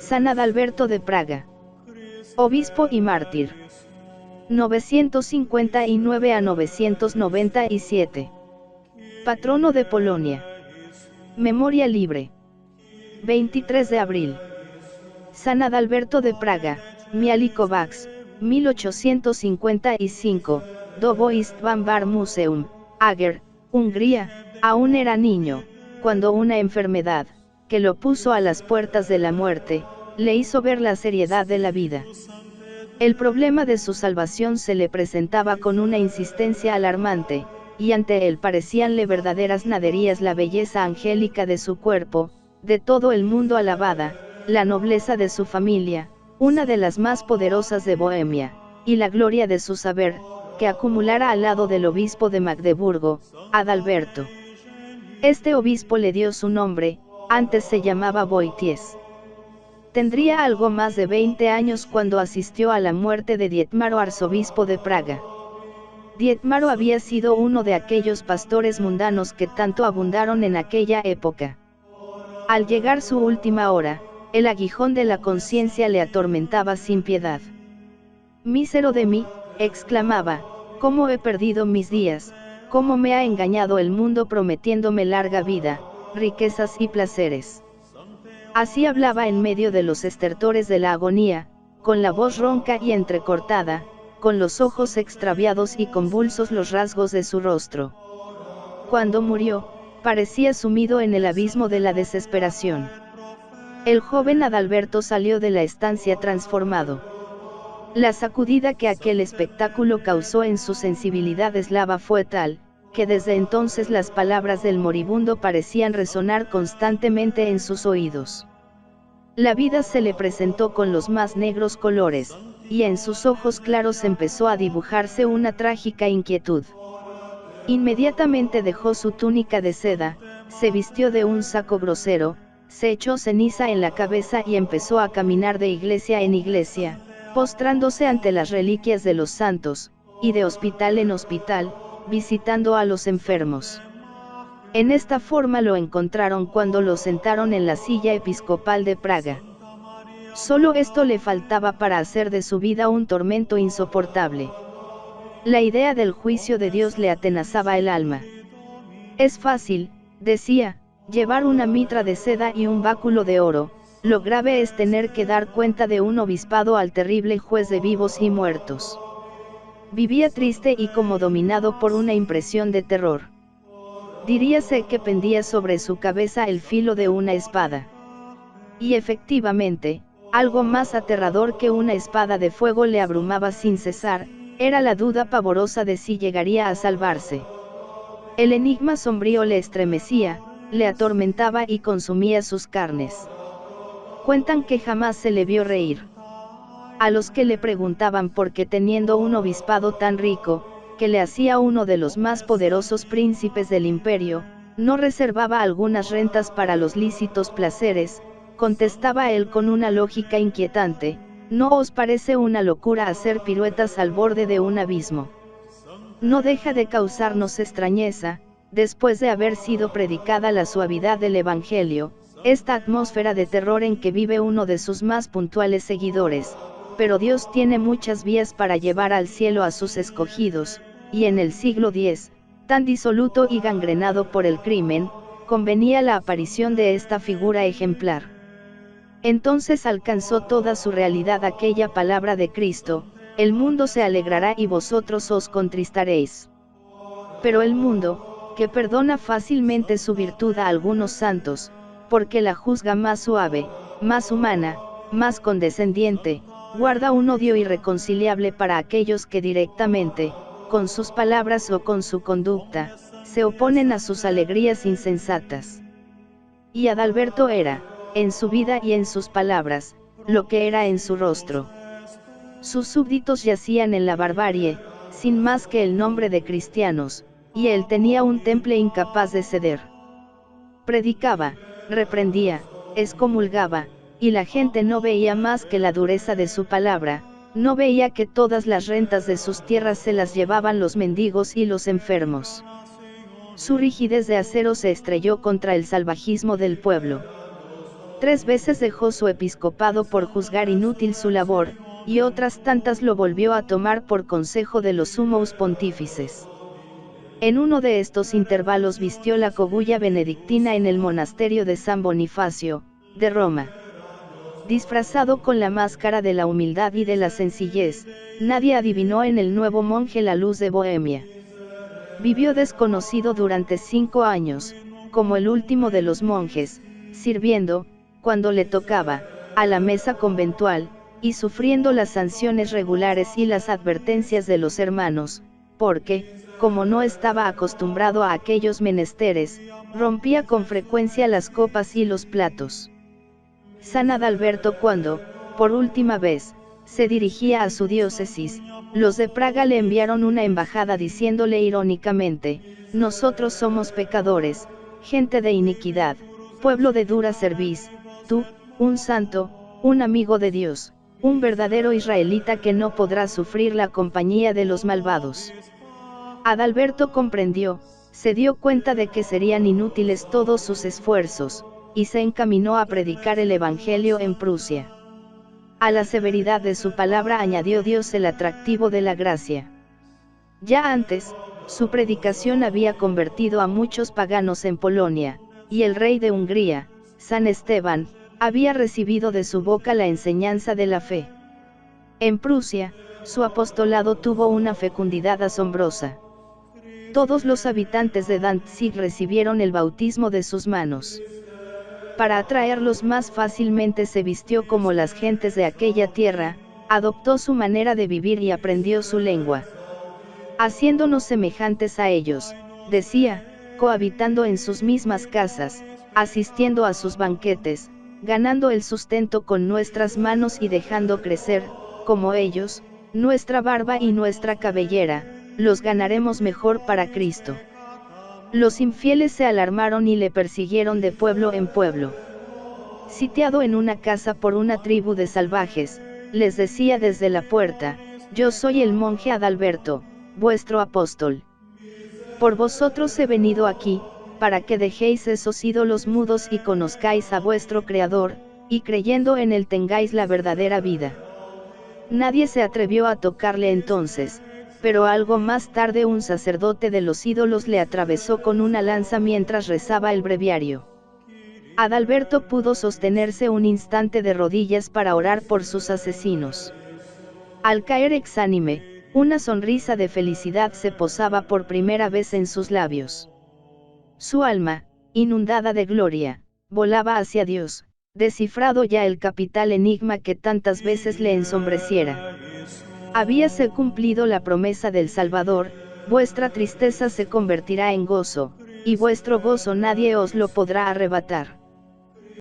San Adalberto de Praga. Obispo y mártir. 959 a 997. Patrono de Polonia. Memoria libre. 23 de abril. San Adalberto de Praga, Mialikovac, 1855, Dobo Istvan Bar Museum, Ager, Hungría, aún era niño, cuando una enfermedad, que lo puso a las puertas de la muerte, le hizo ver la seriedad de la vida. El problema de su salvación se le presentaba con una insistencia alarmante, y ante él parecíanle verdaderas naderías la belleza angélica de su cuerpo, de todo el mundo alabada, la nobleza de su familia, una de las más poderosas de Bohemia, y la gloria de su saber, que acumulara al lado del obispo de Magdeburgo, Adalberto. Este obispo le dio su nombre, antes se llamaba Wojties. Tendría algo más de 20 años cuando asistió a la muerte de Dietmaro, arzobispo de Praga. Dietmaro había sido uno de aquellos pastores mundanos que tanto abundaron en aquella época. Al llegar su última hora, el aguijón de la conciencia le atormentaba sin piedad. «Mísero de mí», exclamaba, «cómo he perdido mis días, cómo me ha engañado el mundo prometiéndome larga vida, riquezas y placeres». Así hablaba en medio de los estertores de la agonía, con la voz ronca y entrecortada, con los ojos extraviados y convulsos los rasgos de su rostro. Cuando murió, parecía sumido en el abismo de la desesperación. El joven Adalberto salió de la estancia transformado. La sacudida que aquel espectáculo causó en su sensibilidad eslava fue tal, que desde entonces las palabras del moribundo parecían resonar constantemente en sus oídos. La vida se le presentó con los más negros colores, y en sus ojos claros empezó a dibujarse una trágica inquietud. Inmediatamente dejó su túnica de seda, se vistió de un saco grosero, se echó ceniza en la cabeza y empezó a caminar de iglesia en iglesia, postrándose ante las reliquias de los santos, y de hospital en hospital, visitando a los enfermos. En esta forma lo encontraron cuando lo sentaron en la silla episcopal de Praga. Solo esto le faltaba para hacer de su vida un tormento insoportable. La idea del juicio de Dios le atenazaba el alma. Es fácil, decía, llevar una mitra de seda y un báculo de oro, lo grave es tener que dar cuenta de un obispado al terrible juez de vivos y muertos. Vivía triste y como dominado por una impresión de terror. Diríase que pendía sobre su cabeza el filo de una espada. Y efectivamente, algo más aterrador que una espada de fuego le abrumaba sin cesar, era la duda pavorosa de si llegaría a salvarse. El enigma sombrío le estremecía, le atormentaba y consumía sus carnes. Cuentan que jamás se le vio reír. A los que le preguntaban por qué teniendo un obispado tan rico, que le hacía uno de los más poderosos príncipes del imperio, no reservaba algunas rentas para los lícitos placeres, contestaba él con una lógica inquietante: ¿no os parece una locura hacer piruetas al borde de un abismo? No deja de causarnos extrañeza, después de haber sido predicada la suavidad del Evangelio, esta atmósfera de terror en que vive uno de sus más puntuales seguidores, pero Dios tiene muchas vías para llevar al cielo a sus escogidos, y en el siglo X, tan disoluto y gangrenado por el crimen, convenía la aparición de esta figura ejemplar. Entonces alcanzó toda su realidad aquella palabra de Cristo: el mundo se alegrará y vosotros os contristaréis. Pero el mundo, que perdona fácilmente su virtud a algunos santos, porque la juzga más suave, más humana, más condescendiente, guarda un odio irreconciliable para aquellos que directamente, con sus palabras o con su conducta, se oponen a sus alegrías insensatas. Y Adalberto era, en su vida y en sus palabras, lo que era en su rostro. Sus súbditos yacían en la barbarie, sin más que el nombre de cristianos, y él tenía un temple incapaz de ceder. Predicaba, reprendía, excomulgaba, y la gente no veía más que la dureza de su palabra, no veía que todas las rentas de sus tierras se las llevaban los mendigos y los enfermos. Su rigidez de acero se estrelló contra el salvajismo del pueblo. 3 veces dejó su episcopado por juzgar inútil su labor, y otras tantas lo volvió a tomar por consejo de los sumos pontífices. En uno de estos intervalos vistió la cogulla benedictina en el monasterio de San Bonifacio, de Roma. Disfrazado con la máscara de la humildad y de la sencillez, nadie adivinó en el nuevo monje la luz de Bohemia. Vivió desconocido durante 5 años, como el último de los monjes, sirviendo, cuando le tocaba, a la mesa conventual, y sufriendo las sanciones regulares y las advertencias de los hermanos, porque, como no estaba acostumbrado a aquellos menesteres, rompía con frecuencia las copas y los platos. San Adalberto cuando, por última vez, se dirigía a su diócesis, los de Praga le enviaron una embajada diciéndole irónicamente: nosotros somos pecadores, gente de iniquidad, pueblo de dura cerviz, tú, un santo, un amigo de Dios, un verdadero israelita que no podrá sufrir la compañía de los malvados. Adalberto comprendió, se dio cuenta de que serían inútiles todos sus esfuerzos, y se encaminó a predicar el Evangelio en Prusia. A la severidad de su palabra añadió Dios el atractivo de la gracia. Ya antes, su predicación había convertido a muchos paganos en Polonia, y el rey de Hungría, San Esteban, había recibido de su boca la enseñanza de la fe. En Prusia, su apostolado tuvo una fecundidad asombrosa. Todos los habitantes de Danzig recibieron el bautismo de sus manos. Para atraerlos más fácilmente se vistió como las gentes de aquella tierra, adoptó su manera de vivir y aprendió su lengua. Haciéndonos semejantes a ellos, decía, cohabitando en sus mismas casas, asistiendo a sus banquetes, ganando el sustento con nuestras manos y dejando crecer, como ellos, nuestra barba y nuestra cabellera, los ganaremos mejor para Cristo. Los infieles se alarmaron y le persiguieron de pueblo en pueblo. Sitiado en una casa por una tribu de salvajes, les decía desde la puerta: yo soy el monje Adalberto, vuestro apóstol. Por vosotros he venido aquí, para que dejéis esos ídolos mudos y conozcáis a vuestro Creador, y creyendo en él tengáis la verdadera vida. Nadie se atrevió a tocarle entonces, pero algo más tarde un sacerdote de los ídolos le atravesó con una lanza mientras rezaba el breviario. Adalberto pudo sostenerse un instante de rodillas para orar por sus asesinos. Al caer exánime, una sonrisa de felicidad se posaba por primera vez en sus labios. Su alma, inundada de gloria, volaba hacia Dios, descifrado ya el capital enigma que tantas veces le ensombreciera. Habíase cumplido la promesa del Salvador: vuestra tristeza se convertirá en gozo, y vuestro gozo nadie os lo podrá arrebatar.